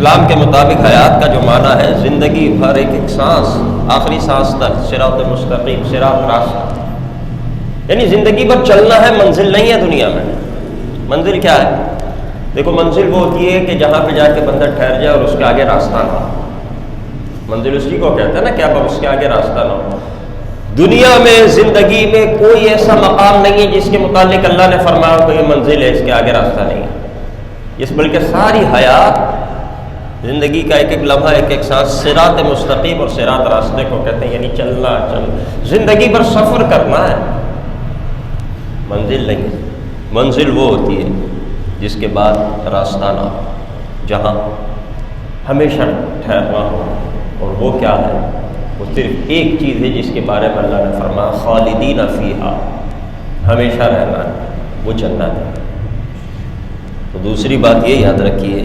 اسلام کے مطابق حیات کا جو معنی ہے زندگی بھر ایک ایک سانس، آخری سانس تک صراط مستقیم، صراط راستہ، یعنی زندگی بھر چلنا ہے، منزل نہیں ہے دنیا میں۔ منزل کیا ہے؟ دیکھو منزل وہ ہوتی ہے کہ جہاں پہ جا کے بندہ ٹھہر جائے اور اس کے آگے راستہ نہ ہو۔ منزل اسی کو کہتے ہیں نا کہ اب اس کے آگے راستہ نہ ہو۔ دنیا میں زندگی میں کوئی ایسا مقام نہیں ہے جس کے متعلق اللہ نے فرمایا کہ یہ منزل ہے، اس کے آگے راستہ نہیں ہے۔ اس بلکہ ساری حیات، زندگی کا ایک ایک لمحہ، ایک ایک سانس صراط مستقیم اور صراط راستے کو کہتے ہیں، یعنی چلنا، زندگی بھر سفر کرنا ہے، منزل نہیں ہے۔ منزل وہ ہوتی ہے جس کے بعد راستہ نہ ہو، جہاں ہمیشہ ٹھہرنا ہو، اور وہ کیا ہے؟ وہ صرف ایک چیز ہے جس کے بارے میں اللہ نے فرمایا خالدین فیہا، ہمیشہ رہنا ہے، وہ جنت ہے۔ تو دوسری بات یہ یاد رکھیے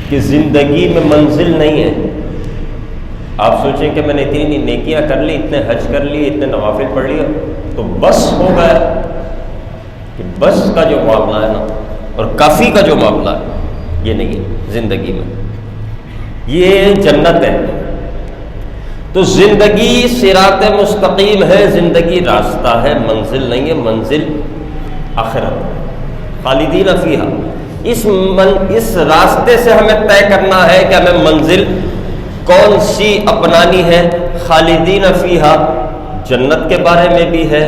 کہ زندگی میں منزل نہیں ہے۔ آپ سوچیں کہ میں نے اتنی نیکیاں کر لی، اتنے حج کر لیے، اتنے نوافل پڑھ لیے تو بس ہو گیا، کہ بس کا جو معاملہ ہے نا اور کافی کا جو معاملہ ہے یہ نہیں ہے زندگی میں، یہ جنت ہے۔ تو زندگی صراط مستقیم ہے، زندگی راستہ ہے، منزل نہیں ہے۔ منزل آخرت، خالدین فیہا۔ اس راستے سے ہمیں طے کرنا ہے کہ ہمیں منزل کون سی اپنانی ہے۔ خالدین فیہا جنت کے بارے میں بھی ہے،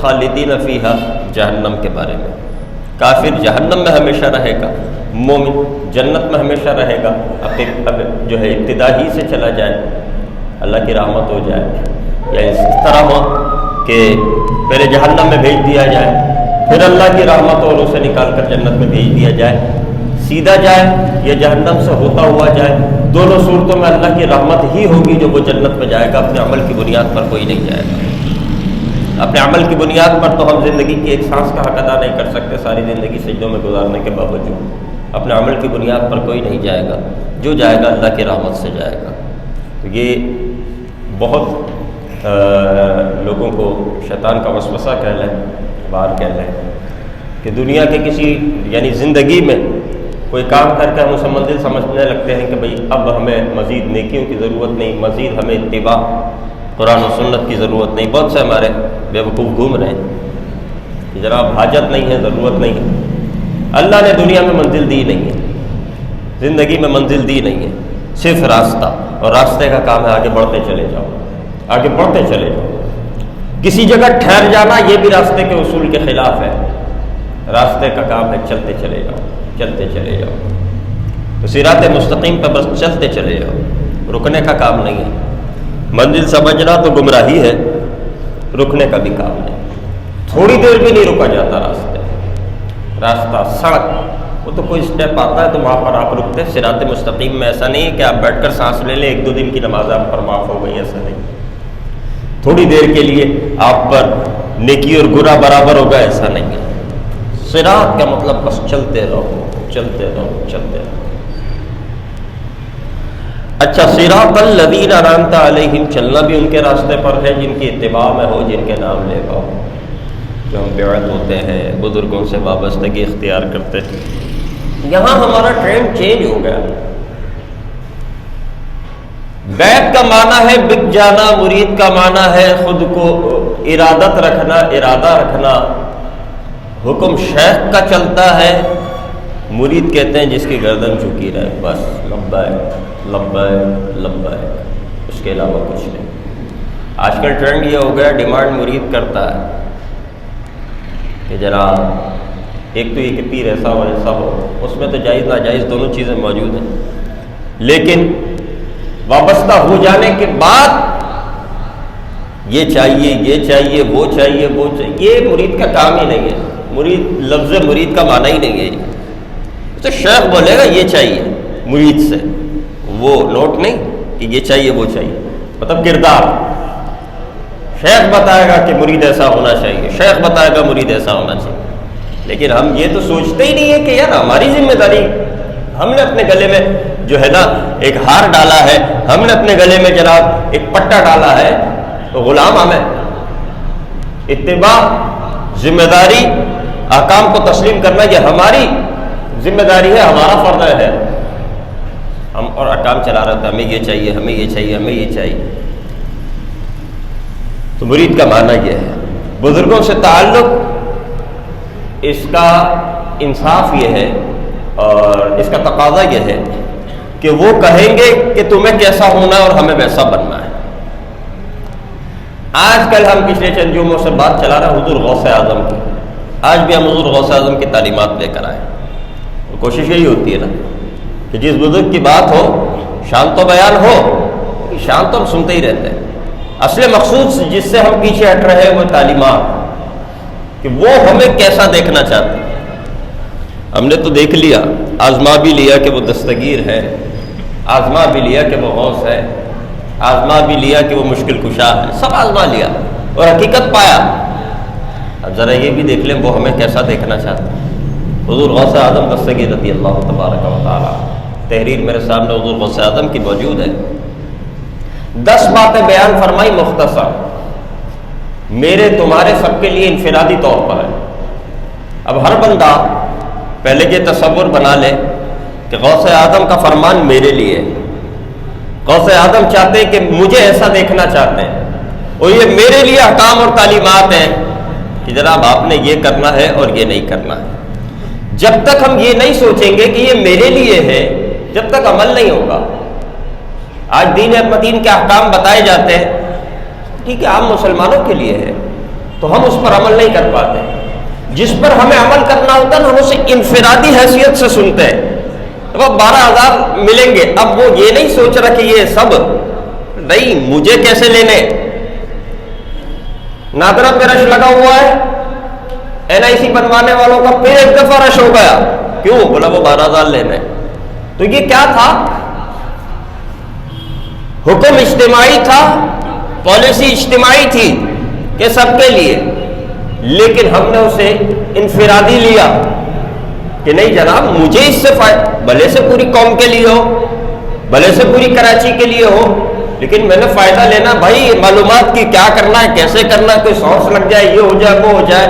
خالدین فیہا جہنم کے بارے میں۔ کافر جہنم میں ہمیشہ رہے گا، مومن جنت میں ہمیشہ رہے گا۔ اب جو ہے ابتدا ہی سے چلا جائے، اللہ کی رحمت ہو جائے، یا اس طرح ہو کہ پہلے جہنم میں بھیج دیا جائے، پھر اللہ کی رحمت اور اسے نکال کر جنت میں بھیج دیا جائے، سیدھا جائے یا جہنم سے ہوتا ہوا جائے، دونوں صورتوں میں اللہ کی رحمت ہی ہوگی جو وہ جنت میں جائے گا۔ اپنے عمل کی بنیاد پر کوئی نہیں جائے گا۔ اپنے عمل کی بنیاد پر تو ہم زندگی کی ایک سانس کا حق ادا نہیں کر سکتے، ساری زندگی سجدوں میں گزارنے کے باوجود۔ اپنے عمل کی بنیاد پر کوئی نہیں جائے گا، جو جائے گا اللہ کی رحمت سے جائے گا۔ تو یہ بہت لوگوں کو شیطان کا وسوسہ کہہ لیں، بار کہہ لیں کہ دنیا کے کسی یعنی زندگی میں کوئی کام کر کے ہم اسے منزل سمجھنے لگتے ہیں کہ بھئی اب ہمیں مزید نیکیوں کی ضرورت نہیں، مزید ہمیں اتباع قرآن و سنت کی ضرورت نہیں۔ بہت سے ہمارے بیوقوف گھوم رہے ہیں کہ جناب حاجت نہیں ہے، ضرورت نہیں ہے۔ اللہ نے دنیا میں منزل دی نہیں ہے، زندگی میں منزل دی نہیں ہے، صرف راستہ، اور راستے کا کام ہے آگے بڑھتے چلے جاؤ، آگے بڑھتے چلے جاؤ۔ کسی جگہ ٹھہر جانا یہ بھی راستے کے اصول کے خلاف ہے۔ راستے کا کام ہے چلتے چلے جاؤ، چلتے چلے جاؤ۔ تو صراط مستقیم پہ بس چلتے چلے جاؤ، رکنے کا کام نہیں ہے۔ منزل سمجھنا تو گمراہی ہے، رکنے کا بھی کام نہیں۔ تھوڑی دیر بھی نہیں رکا جاتا راستہ سڑک، وہ تو کوئی اسٹیپ آتا ہے تو وہاں پر آپ رکتے۔ صراط مستقیم میں ایسا نہیں ہے کہ آپ بیٹھ کر سانس لے لیں، ایک دو دن کی نماز آپ پر معاف ہو گئی، ایسا نہیں۔ تھوڑی دیر کے لیے آپ پر نیکی اور گناہ برابر ہوگا، ایسا نہیں ہے۔ صراط کا مطلب بس چلتے رہو، چلتے رہو، چلتے رہو۔ اچھا، صراط الذین انعمت علیہم، چلنا بھی ان کے راستے پر ہے جن کی اتباع میں ہو، جن کے نام لے گا ہو، جو ہم بیعت ہوتے ہیں، بزرگوں سے وابستگی اختیار کرتے ہیں۔ یہاں ہمارا ٹرینڈ چینج ہو گیا۔ بیعت کا معنی ہے بک جانا، مرید کا معنی ہے خود کو ارادت رکھنا، ارادہ رکھنا۔ حکم شیخ کا چلتا ہے، مرید کہتے ہیں جس کی گردن جھکی رہے، بس لبیک لبیک لبیک، اس کے علاوہ کچھ نہیں۔ آج کل ٹرینڈ یہ ہو گیا، ڈیمانڈ مرید کرتا ہے کہ جناب ایک تو یہ کہ پیر ایسا ہو ایسا ہو، اس میں تو جائز ناجائز دونوں چیزیں موجود ہیں، لیکن وابستہ ہو جانے کے بعد یہ چاہیے، یہ چاہیے، وہ چاہیے، وہ چاہیے، یہ مرید کا کام ہی نہیں ہے۔ مرید، لفظ مرید کا معنی ہی نہیں ہے۔ تو شیخ بولے گا یہ چاہیے مرید سے، وہ نوٹ نہیں کہ یہ چاہیے وہ چاہیے، مطلب کردار۔ شیخ بتائے گا کہ مرید ایسا ہونا چاہیے، شیخ بتائے گا مرید ایسا ہونا چاہیے، لیکن ہم یہ تو سوچتے ہی نہیں ہے کہ یار ہماری ذمہ داری، ہم نے اپنے گلے میں جو ہے نا ایک ہار ڈالا ہے، ہم نے اپنے گلے میں جناب ایک پٹا ڈالا ہے، تو غلام ہمیں اتباع، ذمہ داری، احکام کو تسلیم کرنا یہ ہماری ذمہ داری ہے، ہمارا فرض ہے۔ ہم اور احکام چلا رہے تھے، ہمیں یہ چاہیے، ہمیں یہ چاہیے، ہمیں یہ چاہیے. تو مرید کا معنی یہ ہے. بزرگوں سے تعلق، اس کا انصاف یہ ہے اور اس کا تقاضا یہ ہے کہ وہ کہیں گے کہ تمہیں کیسا ہونا ہے اور ہمیں ویسا بننا ہے. آج کل ہم پچھلے چند جمعوں سے بات چلا رہے ہیں حضور غوث اعظم کی. آج بھی ہم حضور غوث اعظم کی تعلیمات لے کر آئے. کوشش یہی ہوتی ہے نا کہ جس بزرگ کی بات ہو شان تو بیان ہو. شان تو ہم سنتے ہی رہتے ہیں. اصل مقصود جس سے ہم پیچھے ہٹ رہے ہیں وہ تعلیمات، کہ وہ ہمیں کیسا دیکھنا چاہتے ہیں. ہم نے تو دیکھ لیا، آزما بھی لیا کہ وہ دستگیر ہے، آزما بھی لیا کہ وہ غوث ہے، آزما بھی لیا کہ وہ مشکل کشا ہے. سب آزما لیا اور حقیقت پایا. اب ذرا یہ بھی دیکھ لیں وہ ہمیں کیسا دیکھنا چاہتے ہیں. حضور غوث اعظم دستگیر رضی اللہ تبارک و تعالی، تحریر میرے سامنے حضور غوث اعظم کی موجود ہے. 10 باتیں بیان فرمائی مختصر، میرے تمہارے سب کے لیے انفرادی طور پر ہے. اب ہر بندہ پہلے یہ تصور بنا لے کہ غوث اعظم کا فرمان میرے لیے. غوث اعظم چاہتے ہیں کہ مجھے ایسا دیکھنا چاہتے ہیں، اور یہ میرے لیے احکام اور تعلیمات ہیں کہ جناب آپ نے یہ کرنا ہے اور یہ نہیں کرنا ہے. جب تک ہم یہ نہیں سوچیں گے کہ یہ میرے لیے ہے، جب تک عمل نہیں ہوگا. آج دین متین کے احکام بتائے جاتے ہیں، ٹھیک ہے عام مسلمانوں کے لیے ہے، تو ہم اس پر عمل نہیں کر پاتے. جس پر ہمیں عمل کرنا ہوتا ہے ہم اسے انفرادی حیثیت سے سنتے ہیں. اب 12,000 ملیں گے، اب وہ یہ نہیں سوچ رہا کہ یہ سب نہیں مجھے کیسے لینے. نادرا پہ رش لگا ہوا ہے، NIC بنوانے والوں کا پھر ایک دفعہ رش ہو گیا. کیوں؟ بولا وہ 12,000 لینے. تو یہ کیا تھا؟ حکم اجتماعی تھا، پالیسی اجتماعی تھی کہ سب کے لیے، لیکن ہم نے اسے انفرادی لیا کہ نہیں جناب مجھے اس سے فائدہ، بھلے سے پوری قوم کے لیے ہو، بھلے سے پوری کراچی کے لیے ہو، لیکن میں نے فائدہ لینا. بھائی معلومات کی کیا کرنا ہے، کیسے کرنا ہے، کوئی سانس لگ جائے، یہ ہو جائے، وہ ہو جائے.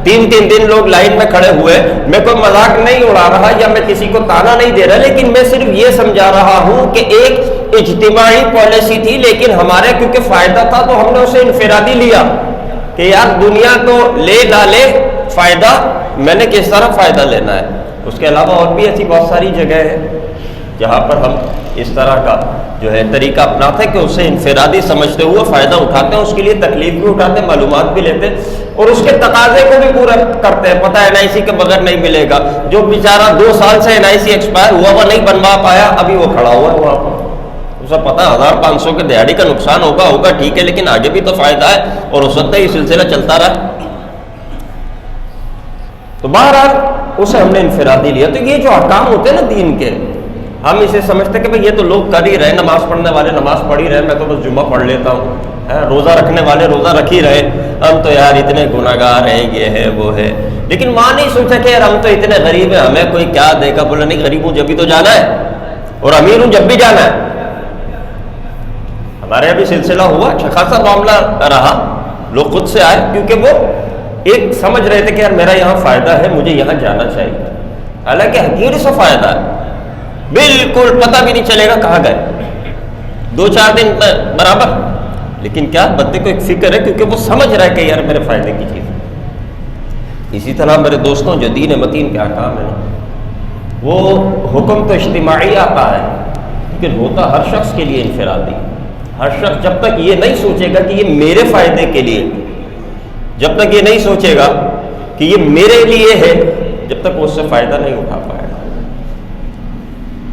3 دن لوگ لائن میں کھڑے ہوئے. میں کوئی مذاق نہیں اڑا رہا یا میں کسی کو تانا نہیں دے رہا، لیکن میں صرف یہ سمجھا رہا ہوں کہ ایک اجتماعی پالیسی تھی، لیکن ہمارے کیونکہ فائدہ تھا تو ہم نے اسے انفرادی لیا کہ یار دنیا تو لے نہ لے، فائدہ میں نے کس طرح فائدہ لینا ہے. اس کے علاوہ اور بھی ایسی بہت ساری جگہ ہے جہاں پر ہم اس طرح کا جو ہے طریقہ اپناتے ہیں کہ اسے انفرادی سمجھتے ہوئے فائدہ اٹھاتے ہیں، اس کے لیے تکلیف بھی اٹھاتے ہیں، معلومات بھی لیتے ہیں اور اس کے تقاضے کو بھی پورا کرتے ہیں. پتہ ہے NIC کے بغیر نہیں ملے گا. جو بیچارہ 2 سال سے NIC ایکسپائر ہوا وہ نہیں بنوا پایا، ابھی وہ کھڑا ہوا ہے وہاں پر. اسے پتہ 1500 کے دیہڑی کا نقصان ہوگا ٹھیک ہے، لیکن آگے بھی تو فائدہ ہے اور ہو سکتا ہے یہ سلسلہ چلتا رہا. تو بہرحال اسے ہم نے انفرادی لیا. تو یہ جو احکام ہوتے ہیں نا دین کے، ہم اسے سمجھتے کہ بھئی یہ تو لوگ کر ہی رہے، نماز پڑھنے والے نماز پڑھ ہی رہے، میں تو بس جمعہ پڑھ لیتا ہوں، روزہ رکھنے والے روزہ رکھ ہی رہے، ہم تو یار اتنے گناہگار ہیں، یہ ہے وہ ہے. لیکن ماں نہیں سوچا کہ یار ہم تو اتنے غریب ہیں، ہمیں کوئی کیا دے گا. بولا نہیں، غریب ہوں جب بھی تو جانا ہے اور امیر ہوں جب بھی جانا ہے. ہمارے یہاں بھی سلسلہ ہوا، اچھا خاصا معاملہ رہا، لوگ خود سے آئے کیونکہ وہ ایک سمجھ رہے تھے کہ یار میرا یہاں فائدہ ہے، مجھے یہاں جانا چاہیے. حالانکہ حقیقی سے فائدہ ہے، بالکل پتہ بھی نہیں چلے گا کہاں گئے 2-4 دن برابر. لیکن کیا بندے کو ایک فکر ہے کیونکہ وہ سمجھ رہا ہے کہ یار میرے فائدے کی چیز. اسی طرح میرے دوستوں جو دین متین کے احکام ہیں وہ حکم تو اجتماعی آتا ہے لیکن ہوتا ہر شخص کے لیے انفرادی. ہر شخص جب تک یہ نہیں سوچے گا کہ یہ میرے فائدے کے لیے، جب تک یہ نہیں سوچے گا کہ یہ میرے لیے ہے، جب تک وہ اس سے فائدہ نہیں اٹھا پائے گا.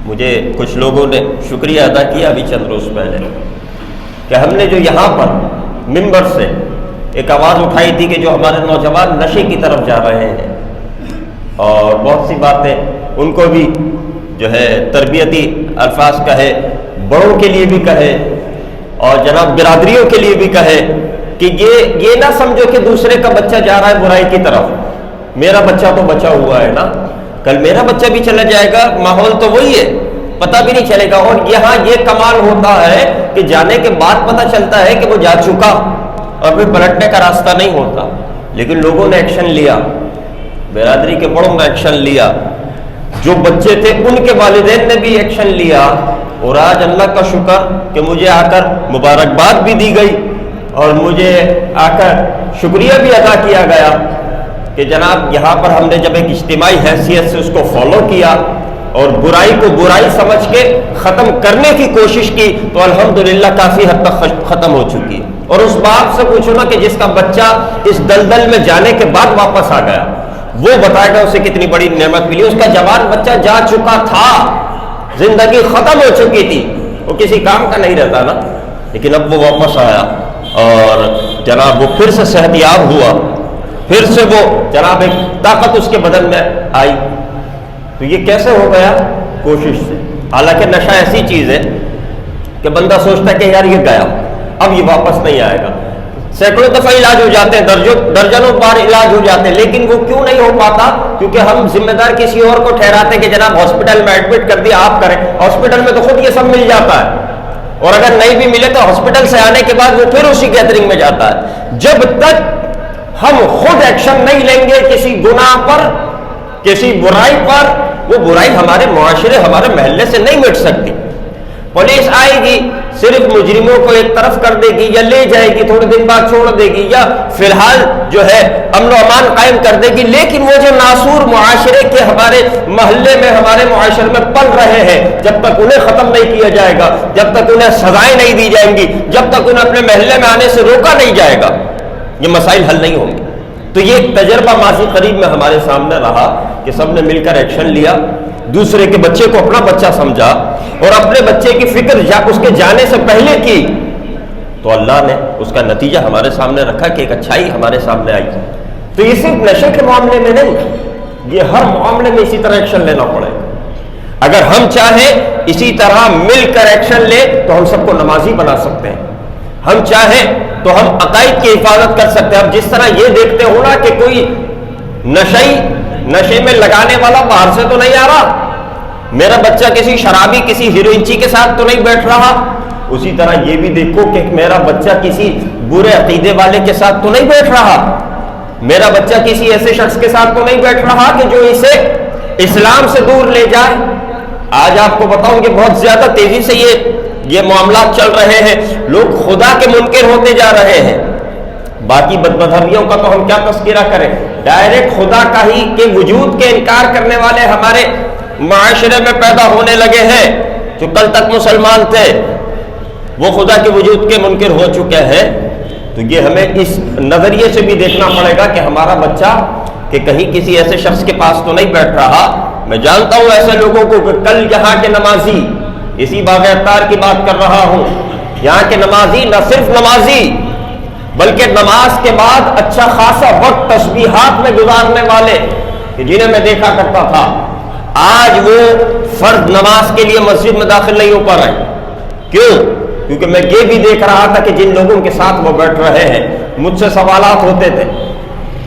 مجھے کچھ لوگوں نے شکریہ ادا کیا ابھی چند روز پہلے کہ ہم نے جو یہاں پر ممبر سے ایک آواز اٹھائی تھی کہ جو ہمارے نوجوان نشے کی طرف جا رہے ہیں، اور بہت سی باتیں ان کو بھی جو ہے تربیتی الفاظ کہے، بڑوں کے لیے بھی کہے اور جناب برادریوں کے لیے بھی کہے کہ یہ نہ سمجھو کہ دوسرے کا بچہ جا رہا ہے برائی کی طرف، میرا بچہ تو بچا ہوا ہے نا، کل میرا بچہ بھی چلا جائے گا، ماحول تو وہی ہے، پتہ بھی نہیں چلے گا. اور یہاں یہ کمال ہوتا ہے کہ جانے کے بعد پتہ چلتا ہے کہ وہ جا چکا اور پھر پلٹنے کا راستہ نہیں ہوتا. لیکن لوگوں نے ایکشن لیا، برادری کے بڑوں نے ایکشن لیا. جو بچے تھے ان کے والدین نے بھی ایکشن لیا، اور آج اللہ کا شکر کہ مجھے آ کر مبارکباد بھی دی گئی اور مجھے آ کر شکریہ بھی ادا کیا گیا کہ جناب یہاں پر ہم نے جب ایک اجتماعی حیثیت سے اس کو فالو کیا اور برائی کو برائی سمجھ کے ختم کرنے کی کوشش کی تو الحمدللہ کافی حد تک ختم ہو چکی ہے۔ اور اس باپ سے پوچھو نا کہ جس کا بچہ اس دلدل میں جانے کے بعد واپس آ گیا، وہ بتائے گا اسے کتنی بڑی نعمت ملی۔ اس کا جوان بچہ جا چکا تھا، زندگی ختم ہو چکی تھی، وہ کسی کام کا نہیں رہتا نا، لیکن اب وہ واپس آیا اور جناب وہ پھر سے صحت یاب ہوا، پھر سے وہ جناب ایک طاقت اس کے بدن میں آئی۔ تو یہ کیسے ہو گیا؟ کوشش سے۔ حالانکہ نشہ ایسی چیز ہے کہ بندہ سوچتا ہے کہ یار یہ گیا، اب یہ واپس نہیں آئے گا، سینکڑوں دفعہ علاج ہو جاتے ہیں، درجنوں بار علاج ہو جاتے ہیں، لیکن وہ کیوں نہیں ہو پاتا؟ کیونکہ ہم ذمہ دار کسی اور کو ٹھہراتے ہیں کہ جناب ہاسپٹل میں ایڈمٹ کر دیا، آپ کریں۔ ہاسپٹل میں تو خود یہ سب مل جاتا ہے، اور اگر نہیں بھی ملے تو ہاسپٹل سے آنے کے بعد وہ پھر اسی گیدرنگ میں جاتا ہے۔ جب تک ہم خود ایکشن نہیں لیں گے کسی گناہ پر، کسی برائی پر، وہ برائی ہمارے معاشرے، ہمارے محلے سے نہیں مٹ سکتی۔ پولیس آئے گی، صرف مجرموں کو ایک طرف کر دے گی یا لے جائے گی، تھوڑے دن بعد چھوڑ دے گی، یا فی الحال جو ہے امن و امان قائم کر دے گی، لیکن وہ جو ناسور معاشرے کے ہمارے محلے میں، ہمارے معاشرے میں پل رہے ہیں، جب تک انہیں ختم نہیں کیا جائے گا، جب تک انہیں سزائیں نہیں دی جائیں گی، جب تک انہیں اپنے محلے میں آنے سے روکا نہیں جائے گا، یہ مسائل حل نہیں ہوں گے۔ تو یہ ایک تجربہ ماضی قریب میں ہمارے سامنے رہا کہ سب نے مل کر ایکشن لیا، دوسرے کے بچے کو اپنا بچہ سمجھا اور اپنے بچے کی فکر اس کے جانے سے پہلے کی، تو اللہ نے اس کا نتیجہ ہمارے سامنے رکھا کہ ایک اچھائی ہمارے سامنے آئی۔ تو یہ صرف نشے کے معاملے میں نہیں، یہ ہر معاملے میں اسی طرح ایکشن لینا پڑے گا۔ اگر ہم چاہیں اسی طرح مل کر ایکشن لیں تو ہم سب کو نمازی بنا سکتے ہیں، ہم چاہیں تو ہم عقائد کی حفاظت کر سکتے ہیں۔ اب جس طرح یہ دیکھتے ہو نا کہ کوئی نشے میں لگانے والا باہر سے تو نہیں آ رہا، میرا بچہ کسی شرابی، کسی ہیروئنچی کے ساتھ تو نہیں بیٹھ رہا، اسی طرح یہ بھی دیکھو کہ میرا بچہ کسی برے عقیدے والے کے ساتھ تو نہیں بیٹھ رہا، میرا بچہ کسی ایسے شخص کے ساتھ تو نہیں بیٹھ رہا کہ جو اسے اسلام سے دور لے جائے۔ آج آپ کو بتاؤں کہ بہت زیادہ تیزی سے یہ معاملات چل رہے ہیں، لوگ خدا کے منکر ہوتے جا رہے ہیں۔ باقی بد مذہبیوں کا تو ہم کیا تذکرہ کریں، ڈائریکٹ خدا کا ہی کے وجود کے انکار کرنے والے ہمارے معاشرے میں پیدا ہونے لگے ہیں۔ جو کل تک مسلمان تھے وہ خدا کے وجود کے منکر ہو چکے ہیں۔ تو یہ ہمیں اس نظریے سے بھی دیکھنا پڑے گا کہ ہمارا بچہ کہ کہیں کسی ایسے شخص کے پاس تو نہیں بیٹھ رہا۔ میں جانتا ہوں ایسے لوگوں کو کہ کل یہاں کے نمازی، اسی باغ اطہار کی بات کر رہا ہوں، یہاں کے نمازی نہ صرف نمازی بلکہ نماز کے بعد اچھا خاصا وقت تسبیحات میں گزارنے والے کہ جنہیں میں دیکھا کرتا تھا، آج وہ فرض نماز کے لیے مسجد میں داخل نہیں ہو پا رہے۔ کیوں؟ کیونکہ میں یہ بھی دیکھ رہا تھا کہ جن لوگوں کے ساتھ وہ بیٹھ رہے ہیں، مجھ سے سوالات ہوتے تھے،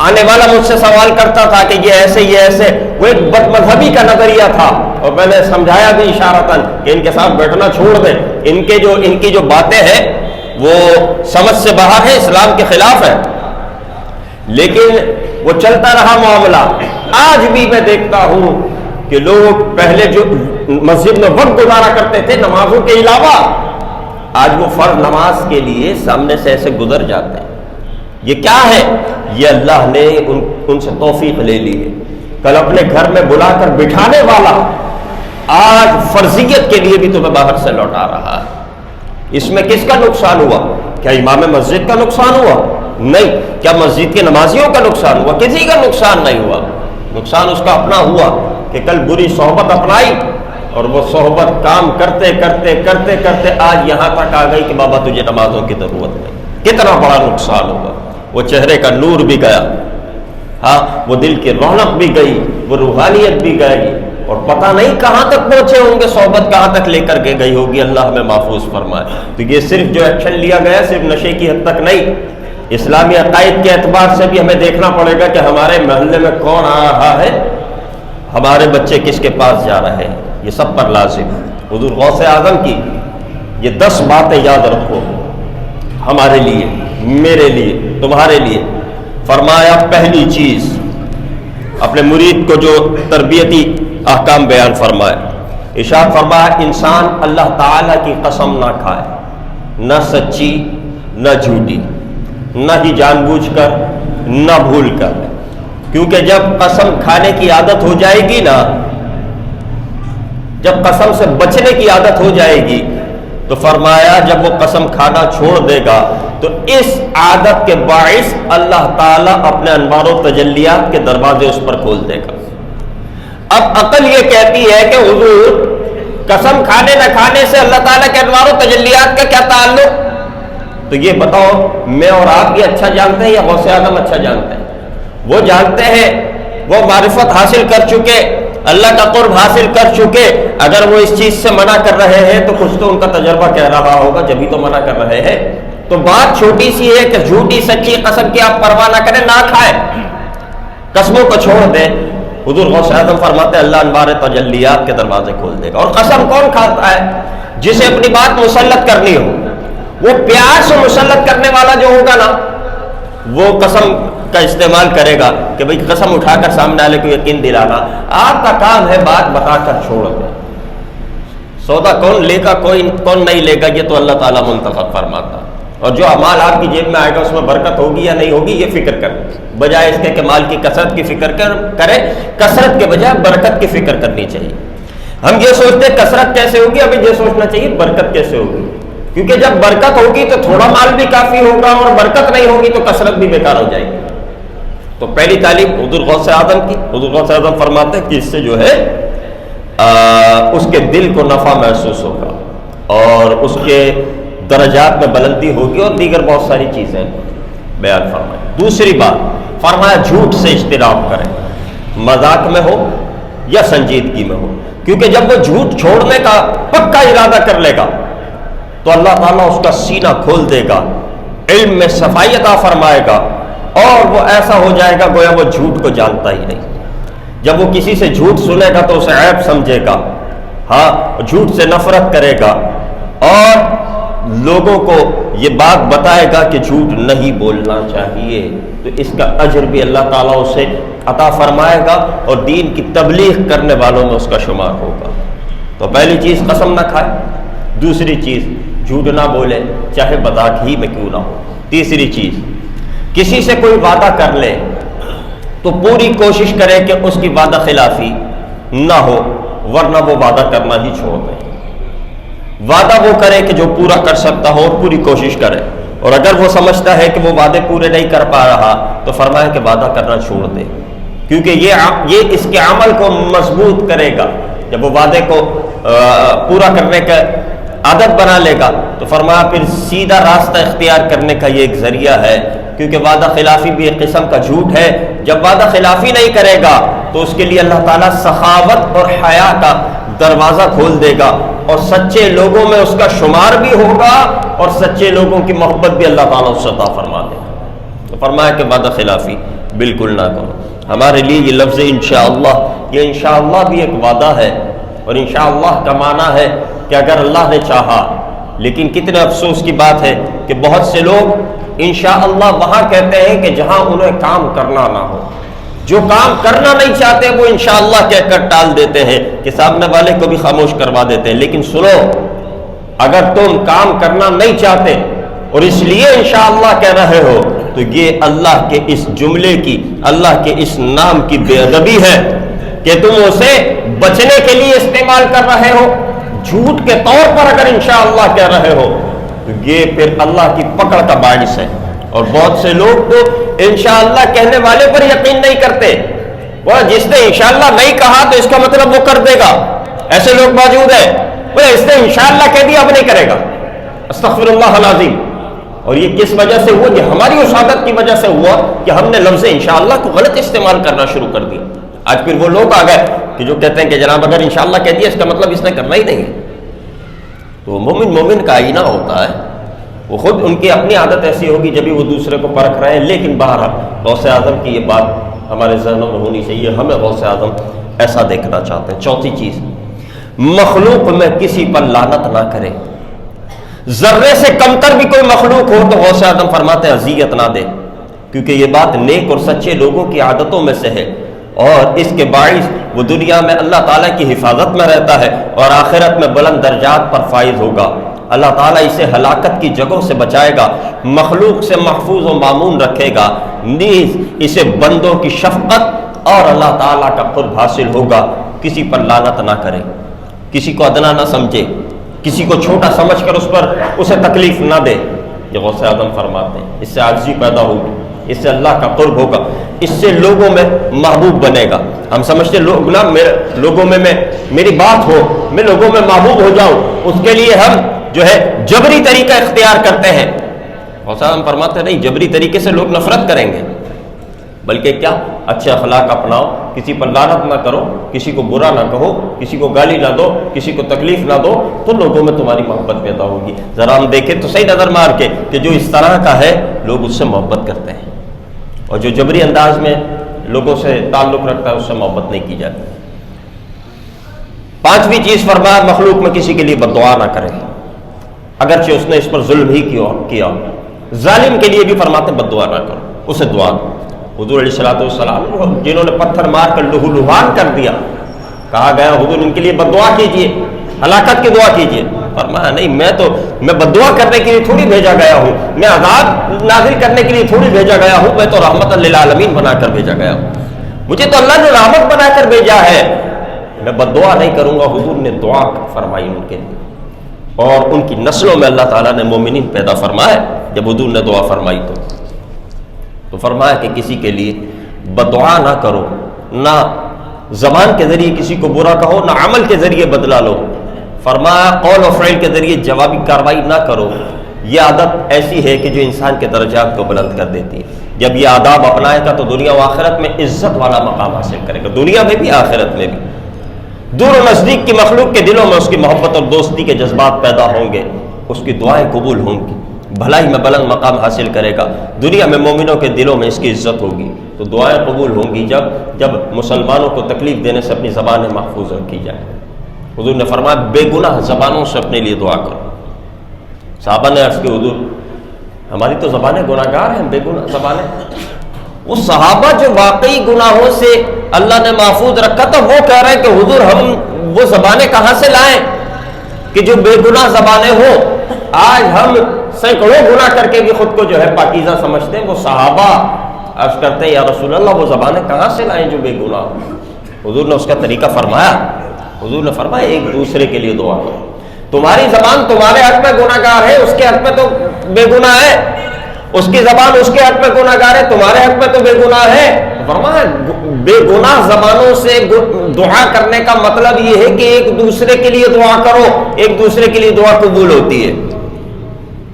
آنے والا مجھ سے سوال کرتا تھا کہ یہ ایسے یہ ایسے، وہ ایک بد مذہبی کا نظریہ تھا، اور میں نے سمجھایا بھی اشارتاً کہ ان کے ساتھ بیٹھنا چھوڑ دیں، ان کی جو باتیں ہیں وہ سمجھ سے باہر ہے، اسلام کے خلاف ہے۔ لیکن وہ چلتا رہا معاملہ۔ آج بھی میں دیکھتا ہوں کہ لوگ پہلے جو مسجد میں وقت گزارا کرتے تھے نمازوں کے علاوہ، آج وہ فرض نماز کے لیے سامنے سے ایسے گزر جاتے ہیں۔ یہ کیا ہے؟ یہ اللہ نے ان سے توفیق لے لی ہے۔ کل اپنے گھر میں بلا کر بٹھانے والا آج فرضیت کے لیے بھی تمہیں باہر سے لوٹا رہا ہے۔ اس میں کس کا نقصان ہوا؟ کیا امام مسجد کا نقصان ہوا؟ نہیں۔ کیا مسجد کے نمازیوں کا نقصان ہوا؟ کسی کا نقصان نہیں ہوا۔ نقصان اس کا اپنا ہوا کہ کل بری صحبت اپنائی اور وہ صحبت کام کرتے کرتے کرتے کرتے آج یہاں تک آ گئی کہ بابا تجھے نمازوں کی ضرورت نہیں۔ کتنا بڑا نقصان ہوگا۔ وہ چہرے کا نور بھی گیا، ہاں وہ دل کی رونق بھی گئی، وہ روحانیت بھی گئی، اور پتہ نہیں کہاں تک پہنچے ہوں گے، صحبت کہاں تک لے کر کے گئی ہوگی۔ اللہ ہمیں محفوظ فرمائے۔ تو یہ صرف جو ایکشن لیا گیا صرف نشے کی حد تک نہیں، اسلامی عقائد کے اعتبار سے بھی ہمیں دیکھنا پڑے گا کہ ہمارے محلے میں کون آ رہا ہے، ہمارے بچے کس کے پاس جا رہے ہیں، یہ سب پر لازم ہے۔ حضور غوث اعظم کی یہ 10 باتیں یاد رکھو ہمارے لیے، میرے لیے، تمہارے لیے۔ فرمایا پہلی چیز، اپنے مرید کو جو تربیتی احکام بیان فرمائے. ارشاد فرمایا انسان اللہ تعالیٰ کی قسم نہ کھائے، نہ سچی نہ جھوٹی، نہ ہی جان بوجھ کر نہ بھول کر. کیونکہ جب قسم کھانے کی عادت ہو جائے گی نا، جب قسم سے بچنے کی عادت ہو جائے گی تو فرمایا جب وہ قسم کھانا چھوڑ دے گا تو اس عادت کے باعث اللہ تعالیٰ اپنے انوار و تجلیات کے دروازے اس پر کھول دے گا. اب عقل یہ کہتی ہے کہ حضور قسم کھانے نہ کھانے سے اللہ تعالیٰ کے انوار و تجلیات کا کیا تعلق؟ تو یہ بتاؤ میں اور آپ یہ اچھا جانتے ہیں یا غوث اعظم اچھا جانتے ہیں؟ وہ جانتے ہیں، وہ معرفت حاصل کر چکے، اللہ کا قرب حاصل کر چکے. اگر وہ اس چیز سے منع کر رہے ہیں تو کچھ تو ان کا تجربہ کہہ رہا ہوگا جبھی تو منع کر رہے ہیں. تو بات چھوٹی سی ہے کہ جھوٹی سچی قسم کی آپ پرواہ نہ کریں، نہ کھائیں، قسموں کو چھوڑ دیں. حضور غوث اعظم فرماتے ہیں اللہ انوار تجلیات کے دروازے کھول دے گا. اور قسم کون کھاتا ہے؟ جسے اپنی بات مسلط کرنی ہو. وہ پیار سے مسلط کرنے والا جو ہوگا نا وہ قسم کا استعمال کرے گا کہ بھئی قسم اٹھا کر سامنے والے کو یقین دلانا. آپ کا کام ہے بات بتا کر چھوڑ دیں. سودا کون لے گا کون نہیں لے گا یہ تو اللہ تعالیٰ منتخب فرماتا. اور جو اعمال آپ کی جیب میں آئے گا اس میں برکت ہوگی یا نہیں ہوگی یہ فکر کریں، بجائے اس کے کہ مال کی کثرت کی فکر کریں. کثرت کے بجائے برکت کی فکر کرنی چاہیے. ہم یہ سوچتے ہیں کثرت کیسے ہوگی، ابھی یہ سوچنا چاہیے برکت کیسے ہوگی. کیونکہ جب برکت ہوگی تو تھوڑا مال بھی کافی ہوگا، اور برکت نہیں ہوگی تو کثرت بھی بیکار ہو جائے گی. تو پہلی تعلیم حضور غوث اعظم کی. حضور غوث اعظم فرماتے ہیں کہ اس سے جو ہے اس کے دل کو نفع محسوس ہوگا اور اس کے درجات میں بلندی ہوگی اور دیگر بہت ساری چیزیں بیان فرمائیں. دوسری بات فرمایا جھوٹ سے اجتناب کریں، مذاق میں ہو یا سنجیدگی میں ہو. کیونکہ جب وہ جھوٹ چھوڑنے کا پکا ارادہ کر لے گا تو اللہ تعالیٰ اس کا سینہ کھول دے گا، علم میں صفائی عطا فرمائے گا اور وہ ایسا ہو جائے گا گویا وہ جھوٹ کو جانتا ہی نہیں. جب وہ کسی سے جھوٹ سنے گا تو اسے عیب سمجھے گا، ہاں جھوٹ سے نفرت کرے گا اور لوگوں کو یہ بات بتائے گا کہ جھوٹ نہیں بولنا چاہیے. تو اس کا اجر بھی اللہ تعالیٰ اسے عطا فرمائے گا اور دین کی تبلیغ کرنے والوں میں اس کا شمار ہوگا. تو پہلی چیز قسم نہ کھائے، دوسری چیز جھوٹ نہ بولے چاہے مذاق ہی میں کیوں نہ ہو. تیسری چیز کسی سے کوئی وعدہ کر لے تو پوری کوشش کرے کہ اس کی وعدہ خلافی نہ ہو، ورنہ وہ وعدہ کرنا ہی چھوڑ دے. وعدہ وہ کرے کہ جو پورا کر سکتا ہو اور پوری کوشش کرے. اور اگر وہ سمجھتا ہے کہ وہ وعدے پورے نہیں کر پا رہا تو فرمائے کہ وعدہ کرنا چھوڑ دے، کیونکہ یہ اس کے عمل کو مضبوط کرے گا. جب وہ وعدے کو پورا کرنے کا عادت بنا لے گا تو فرمایا پھر سیدھا راستہ اختیار کرنے کا یہ ایک ذریعہ ہے. کیونکہ وعدہ خلافی بھی ایک قسم کا جھوٹ ہے. جب وعدہ خلافی نہیں کرے گا تو اس کے لیے اللہ تعالیٰ سخاوت اور حیا کا دروازہ کھول دے گا اور سچے لوگوں میں اس کا شمار بھی ہوگا اور سچے لوگوں کی محبت بھی اللہ تعالیٰ اس عطا فرما دے گا. تو فرمایا کہ وعدہ خلافی بالکل نہ کرو. ہمارے لیے یہ لفظ انشاءاللہ، یہ انشاءاللہ بھی ایک وعدہ ہے اور انشاءاللہ کا معنی ہے کہ اگر اللہ نے چاہا. لیکن کتنے افسوس کی بات ہے کہ بہت سے لوگ انشاءاللہ وہاں کہتے ہیں کہ جہاں انہیں کام کرنا نہ ہو. جو کام کرنا نہیں چاہتے وہ انشاءاللہ کہہ کر ٹال دیتے ہیں کہ سامنے والے کو بھی خاموش کروا دیتے ہیں. لیکن سنو، اگر تم کام کرنا نہیں چاہتے اور اس لیے انشاءاللہ کہہ رہے ہو تو یہ اللہ کے اس جملے کی، اللہ کے اس نام کی بے ادبی ہے کہ تم اسے بچنے کے لیے استعمال کر رہے ہو. جھوٹ کے طور پر اگر انشاءاللہ کہہ رہے ہو تو یہ پھر اللہ کی پکڑ کا باعث ہے. اور بہت سے لوگ تو انشاءاللہ کہنے والے پر یقین نہیں کرتے. وہ جس نے انشاءاللہ نہیں کہا تو اس کا مطلب وہ کر دے گا. ایسے لوگ موجود ہیں، وہ اس نے انشاءاللہ کہہ دیا اب نہیں کرے گا. استغفر اللہ العظیم. اور یہ کس وجہ سے ہوا؟ یہ ہماری اس عادت کی وجہ سے ہوا کہ ہم نے لفظ انشاءاللہ کو غلط استعمال کرنا شروع کر دیا. آج پھر وہ لوگ آ گئے کہ جو کہتے ہیں کہ جناب اگر انشاءاللہ کہہ دیا اس کا مطلب اس نے کرنا ہی نہیں ہے. تو مومن کا آئینہ ہوتا ہے، وہ خود ان کی اپنی عادت ایسی ہوگی جبھی وہ دوسرے کو پرکھ رہے ہیں. لیکن بہرحال غوث اعظم کی یہ بات ہمارے ذہنوں میں ہونی چاہیے. ہمیں غوث اعظم ایسا دیکھنا چاہتے ہیں. چوتھی چیز، مخلوق میں کسی پر لعنت نہ کرے. ذرے سے کمتر بھی کوئی مخلوق ہو تو غوث اعظم فرماتے ہیں اذیت نہ دے، کیونکہ یہ بات نیک اور سچے لوگوں کی عادتوں میں سے ہے. اور اس کے باعث وہ دنیا میں اللہ تعالیٰ کی حفاظت میں رہتا ہے اور آخرت میں بلند درجات پر فائز ہوگا۔ اللہ تعالیٰ اسے ہلاکت کی جگہوں سے بچائے گا، مخلوق سے محفوظ و معمون رکھے گا، نیز اسے بندوں کی شفقت اور اللہ تعالیٰ کا قرب حاصل ہوگا۔ کسی پر لعنت نہ کرے، کسی کو ادنا نہ سمجھے، کسی کو چھوٹا سمجھ کر اسے تکلیف نہ دے۔ یہ غوث اعظم فرماتے ہیں اس سے عاجزی پیدا ہوگی، اس سے اللہ کا قرب ہوگا، اس سے لوگوں میں محبوب بنے گا۔ ہم سمجھتے لوگوں میں میری بات ہو، میں لوگوں میں محبوب ہو جاؤں، اس کے لیے ہم جو ہے جبری طریقہ اختیار کرتے ہیں۔ غوث اعظم فرماتے ہیں نہیں، جبری طریقے سے لوگ نفرت کریں گے، بلکہ کیا اچھے اخلاق اپناؤ، کسی پر لعنت نہ کرو، کسی کو برا نہ کہو، کسی کو گالی نہ دو، کسی کو تکلیف نہ دو، تو لوگوں میں تمہاری محبت پیدا ہوگی۔ ذرا ہم دیکھیں تو صحیح نظر مار کے کہ جو اس طرح کا ہے لوگ اس سے محبت کرتے ہیں، اور جو جبری انداز میں لوگوں سے تعلق رکھتا ہے اس سے محبت نہیں کی جاتی۔ پانچویں چیز فرمایا مخلوق میں کسی کے لیے بد دعا نہ کرے، اگرچہ اس نے اس پر ظلم ہی کیا۔ ظالم کے لیے بھی فرماتے بد دعا نہ کرو، اسے دعا دو۔ حضور علیہ الصلوۃ والسلام جنہوں نے پتھر مار کر لہو لہان کر دیا، کہا گیا حضور ان کے لیے بد دعا کیجیے، ہلاکت کی دعا کیجیے۔ فرمایا نہیں، میں بد دعا کرنے کے لیے تھوڑی بھیجا گیا ہوں، میں عذاب نازل کرنے کے لیے تھوڑی بھیجا گیا ہوں، میں تو رحمت للعالمین بنا کر بھیجا گیا ہوں، مجھے تو اللہ نے رحمت بنا کر بھیجا ہے، میں بد دعا نہیں کروں گا۔ حضور نے دعا فرمائی ان کے لیے، اور ان کی نسلوں میں اللہ تعالیٰ نے مومنین پیدا فرمائے۔ جب حضور نے دعا فرمائی تو فرمایا کہ کسی کے لیے بد دعا نہ کرو، نہ زبان کے ذریعے کسی کو برا کہو، نہ عمل کے ذریعے بدلہ لو۔ فرمایا قول و فعل کے ذریعے جوابی کارروائی نہ کرو، یہ عادت ایسی ہے کہ جو انسان کے درجات کو بلند کر دیتی ہے۔ جب یہ آداب اپنائے گا تو دنیا و آخرت میں عزت والا مقام حاصل کرے گا، دنیا میں بھی آخرت میں بھی۔ دور و نزدیک کی مخلوق کے دلوں میں اس کی محبت اور دوستی کے جذبات پیدا ہوں گے، اس کی دعائیں قبول ہوں گی، بھلائی میں بلند مقام حاصل کرے گا، دنیا میں مومنوں کے دلوں میں اس کی عزت ہوگی۔ تو دعائیں قبول ہوں گی جب مسلمانوں کو تکلیف دینے سے اپنی زبانیں محفوظ رکھی جائے۔ حضور نے فرمایا بے گناہ زبانوں سے اپنے لیے دعا کرو۔ صحابہ نے عرض کی حضور ہماری تو زبانیں گناہ گار ہیں، بے گناہ زبانیں۔ وہ صحابہ جو واقعی گناہوں سے اللہ نے محفوظ رکھا تھا وہ کہہ رہے ہیں کہ حضور ہم وہ زبانیں کہاں سے لائیں کہ جو بے گناہ زبانیں ہوں؟ آج ہم سینکڑوں گناہ کر کے بھی خود کو جو ہے پاکیزہ سمجھتے ہیں، وہ صحابہ عرض کرتے ہیں یا رسول اللہ وہ زبانیں کہاں سے لائیں جو بے گناہ ہوں؟ حضور نے اس کا طریقہ فرمایا، حضور نے فرمایا ایک دوسرے کے لیے دعا کرو۔ تمہاری زبان تمہارے حق میں گناہ گار ہے، اس کے حق میں تو بے گناہ ہے، اس کی زبان اس کے حق میں گناہ گار ہے، تمہارے حق میں تو بے گناہ ہے۔ فرمایا بے گناہ زبانوں سے دعا کرنے کا مطلب یہ ہے کہ ایک دوسرے کے لیے دعا کرو، ایک دوسرے کے لیے دعا قبول ہوتی ہے۔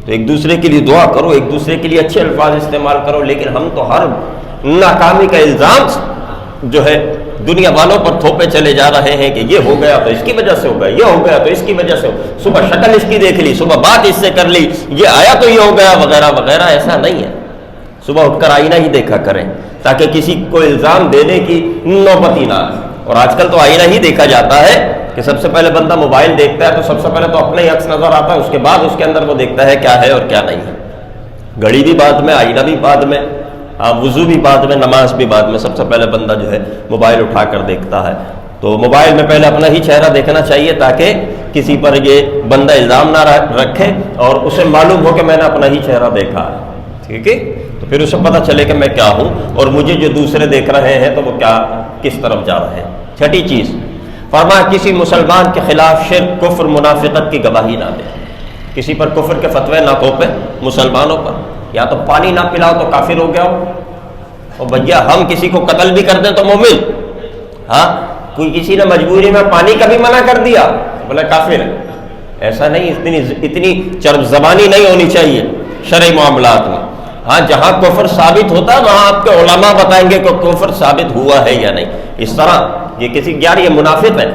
تو ایک دوسرے کے لیے دعا کرو، ایک دوسرے کے لیے اچھے الفاظ استعمال کرو، لیکن ہم تو ہر ناکامی کا الزام جو ہے دنیا والوں پر تھوپے چلے جا رہے ہیں کہ یہ ہو گیا تو اس کی وجہ سے ہو گیا، یہ ہو گیا تو اس کی وجہ سے ہو، صبح شکل اس کی دیکھ لی، صبح بات اس سے کر لی، یہ آیا تو یہ ہو گیا وغیرہ وغیرہ۔ ایسا نہیں ہے، صبح اٹھ کر آئینہ ہی دیکھا کریں تاکہ کسی کو الزام دینے کی نوبت ہی نہ آئے۔ اور آج کل تو آئینہ ہی دیکھا جاتا ہے کہ سب سے پہلے بندہ موبائل دیکھتا ہے تو سب سے پہلے تو اپنا ہی عکس نظر آتا ہے، اس کے بعد اس کے اندر وہ دیکھتا ہے کیا ہے اور کیا نہیں ہے۔ گھڑی بھی بعد میں، آئینہ بھی بعد میں، وضو بھی بعد میں، نماز بھی بعد میں، سب سے پہلے بندہ جو ہے موبائل اٹھا کر دیکھتا ہے۔ تو موبائل میں پہلے اپنا ہی چہرہ دیکھنا چاہیے تاکہ کسی پر یہ بندہ الزام نہ رکھے اور اسے معلوم ہو کہ میں نے اپنا ہی چہرہ دیکھا ہے، ٹھیک ہے؟ تو پھر اسے پتہ چلے کہ میں کیا ہوں اور مجھے جو دوسرے دیکھ رہے ہیں تو وہ کس طرف جا رہے ہیں۔ چھٹی چیز فرمایا کسی مسلمان کے خلاف شرک، کفر، منافقت کی گواہی نہ دے، کسی پر کفر کے فتوے نہ تھوپے مسلمانوں پر، یا تو پانی نہ پلاؤ تو کافر ہو گیا ہو، اور بھیا ہم کسی کو قتل بھی کر دیں تو مومن، ہاں کوئی کسی نے مجبوری میں پانی کا بھی منع کر دیا بولے کافر ہے۔ ایسا نہیں، اتنی چرب زبانی نہیں ہونی چاہیے شرعی معاملات میں۔ ہاں جہاں کفر ثابت ہوتا ہے وہاں آپ کے علماء بتائیں گے کہ کفر ثابت ہوا ہے یا نہیں۔ اس طرح یہ کسی یار یہ منافق ہے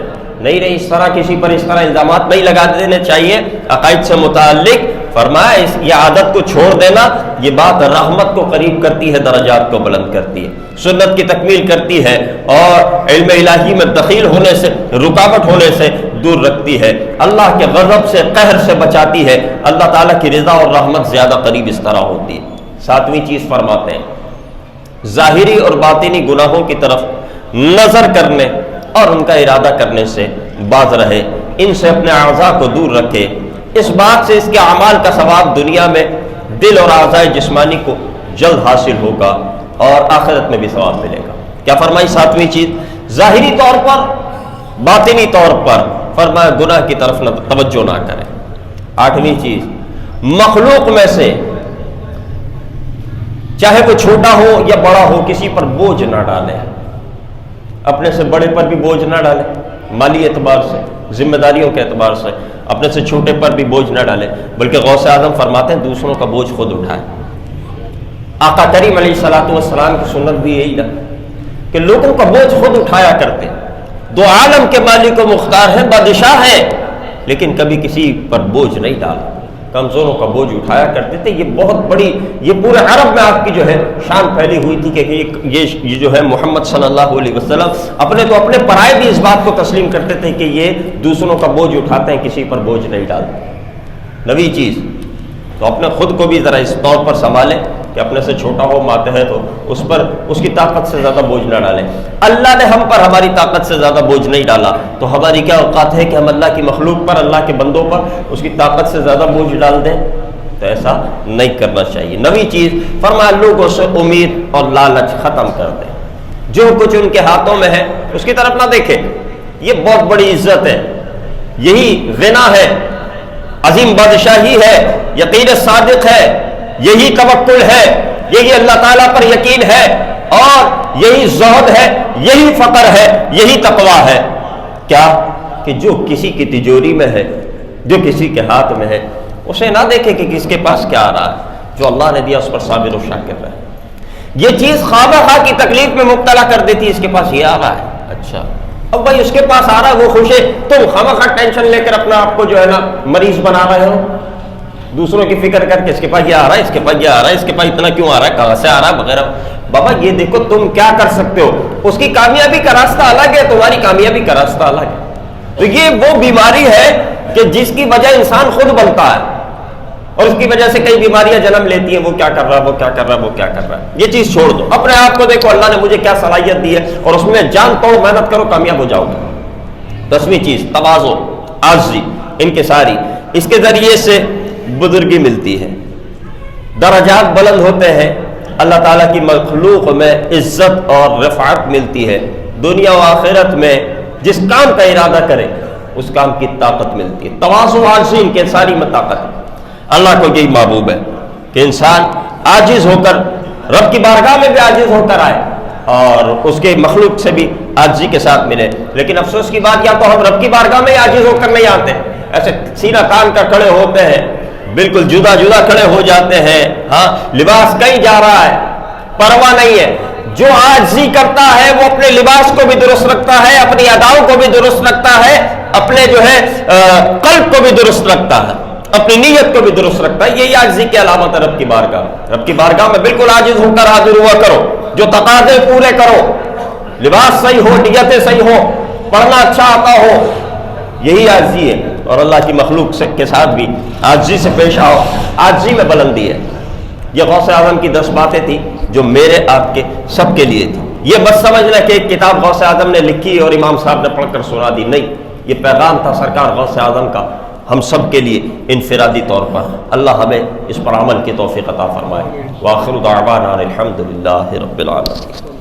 نہیں، اس طرح کسی پر اس طرح الزامات نہیں لگا دینے چاہیے عقائد سے متعلق۔ فرمایا یہ عادت کو چھوڑ دینا، یہ بات رحمت کو قریب کرتی ہے، درجات کو بلند کرتی ہے، سنت کی تکمیل کرتی ہے اور علم الہی میں دخیل ہونے سے، رکاوٹ ہونے سے دور رکھتی ہے، اللہ کے غضب سے، قہر سے بچاتی ہے، اللہ تعالیٰ کی رضا اور رحمت زیادہ قریب اس طرح ہوتی ہے۔ ساتویں چیز فرماتے ہیں ظاہری اور باطنی گناہوں کی طرف نظر کرنے اور ان کا ارادہ کرنے سے باز رہے، ان سے اپنے اعضاء کو دور رکھے، اس بات سے اس کے اعمال کا ثواب دنیا میں دل اور اعضاء جسمانی کو جلد حاصل ہوگا اور آخرت میں بھی ثواب ملے گا۔ کیا فرمائی ساتویں چیز؟ ظاہری طور پر باطنی طور پر فرمایا گناہ کی طرف نہ توجہ نہ کریں۔ آٹھویں چیز، مخلوق میں سے چاہے وہ چھوٹا ہو یا بڑا ہو کسی پر بوجھ نہ ڈالیں، اپنے سے بڑے پر بھی بوجھ نہ ڈالیں، مالی اعتبار سے، ذمہ داریوں کے اعتبار سے اپنے سے چھوٹے پر بھی بوجھ نہ ڈالیں، بلکہ غوث اعظم فرماتے ہیں دوسروں کا بوجھ خود اٹھائیں۔ آقا کریم علیہ الصلوۃ والسلام کی سنت بھی یہی ہے کہ لوگوں کا بوجھ خود اٹھایا کرتے، دو عالم کے مالک و مختار ہیں، بادشاہ ہیں، لیکن کبھی کسی پر بوجھ نہیں ڈالا، کمزوروں کا بوجھ اٹھایا کرتے تھے۔ یہ بہت بڑی، یہ پورے عرب میں آپ کی جو ہے شان پھیلی ہوئی تھی کہ یہ جو ہے محمد صلی اللہ علیہ وسلم اپنے تو اپنے پرائے بھی اس بات کو تسلیم کرتے تھے کہ یہ دوسروں کا بوجھ اٹھاتے ہیں، کسی پر بوجھ نہیں ڈالتے۔ نویں چیز، تو اپنے خود کو بھی ذرا اس طور پر سنبھالیں کہ اپنے سے چھوٹا ہو ماتحت ہو اس پر اس کی طاقت سے زیادہ بوجھ نہ ڈالیں۔ اللہ نے ہم پر ہماری طاقت سے زیادہ بوجھ نہیں ڈالا، تو ہماری کیا اوقات ہے کہ ہم اللہ کی مخلوق پر، اللہ کے بندوں پر اس کی طاقت سے زیادہ بوجھ ڈال دیں؟ تو ایسا نہیں کرنا چاہیے۔ نویں چیز فرمایا لوگوں سے امید اور لالچ ختم کر دیں، جو کچھ ان کے ہاتھوں میں ہے اس کی طرف نہ دیکھیں، یہ بہت بڑی عزت ہے، یہی غنا ہے، عظیم بادشاہی ہے، یقین صادق ہے، یہی توکل ہے، یہی اللہ تعالیٰ پر یقین ہے، اور یہی زہد ہے، یہی فقر ہے، یہی تقویٰ ہے۔ کیا کہ جو کسی کی تجوری میں ہے، جو کسی کے ہاتھ میں ہے، اسے نہ دیکھے کہ کس کے پاس کیا آ رہا ہے، جو اللہ نے دیا اس پر صابر و شاکر رہے۔ یہ چیز خواہ کی تکلیف میں مبتلا کر دیتی، اس کے پاس یہ آ رہا ہے، اچھا اب بھائی اس کے پاس آ رہا ہے وہ خوش ہے، تم خواہ ٹینشن لے کر اپنا آپ کو جو ہے نا مریض بنا رہے ہو، دوسروں کی فکر کر کے اس کے پاس یہ آ رہا ہے، اس کے پاس یہ آ رہا ہے، اس کے پاس اتنا کیوں آ رہا ہے، کہاں سے آ رہا ہے وغیرہ۔ بابا یہ دیکھو تم کیا کر سکتے ہو، اس کی کامیابی کا راستہ الگ ہے، تمہاری کامیابی کا راستہ الگ ہے۔ تو یہ وہ بیماری ہے کہ جس کی وجہ انسان خود بنتا ہے، اور اس کی وجہ سے کئی بیماریاں جنم لیتی ہیں، وہ کیا کر رہا ہے، وہ کیا کر رہا ہے، وہ کیا کر رہا ہے۔ یہ چیز چھوڑ دو، اپنے آپ کو دیکھو اللہ نے مجھے کیا صلاحیت دی ہے اور اس میں جان توڑ محنت کرو، کامیاب ہو جاؤ گے۔ 10ویں چیز تواضع، عاجزی، انکساری، اس کے ذریعے سے بزرگی ملتی ہے، درجات بلند ہوتے ہیں، اللہ تعالیٰ کی مخلوق میں عزت اور رفعت ملتی ہے، دنیا و آخرت میں جس کام کا ارادہ کرے اس کام کی طاقت ملتی ہے۔ تواضع و عاجزی انکساری میں طاقت ہے۔ اللہ کو یہی محبوب ہے کہ انسان عاجز ہو کر رب کی بارگاہ میں بھی عاجز ہو کر آئے اور اس کے مخلوق سے بھی عاجزی کے ساتھ ملے، لیکن افسوس کی بات یا تو ہم رب کی بارگاہ میں عاجز ہو کر نہیں آتے، ایسے سینہ تان کر کھڑے ہوتے ہیں، بالکل جدا جدا کھڑے ہو جاتے ہیں، ہاں لباس کہیں جا رہا ہے، پرواہ نہیں ہے۔ جو عاجزی کرتا ہے وہ اپنے لباس کو بھی درست رکھتا ہے، اپنی اداؤں کو بھی درست رکھتا ہے، اپنے جو ہے قلب کو بھی درست رکھتا ہے، اپنی نیت کو بھی درست رکھتا ہے۔ یہی عاجزی کی علامت ہے رب کی بارگاہ۔ رب کی بارگاہ میں بالکل عاجز ہو کر حاضر ہوا کرو، جو تقاضے پورے کرو، لباس صحیح ہو، نیتیں صحیح ہو، پڑھنا اچھا آتا ہو، یہی عاجزی ہے۔ اور اللہ کی مخلوق کے ساتھ بھی عاجزی سے پیش آؤ، عاجزی میں بلندی ہے۔ یہ غوث اعظم کی 10 باتیں تھیں جو میرے آپ کے سب کے لیے تھی۔ یہ بس سمجھنا کہ ایک کتاب غوث اعظم نے لکھی اور امام صاحب نے پڑھ کر سنا دی، نہیں، یہ پیغام تھا سرکار غوث اعظم کا ہم سب کے لیے انفرادی طور پر۔ اللہ ہمیں اس پر عمل کی توفیق عطا فرمائے۔ وآخر دعوانا الحمد للہ رب العالمین۔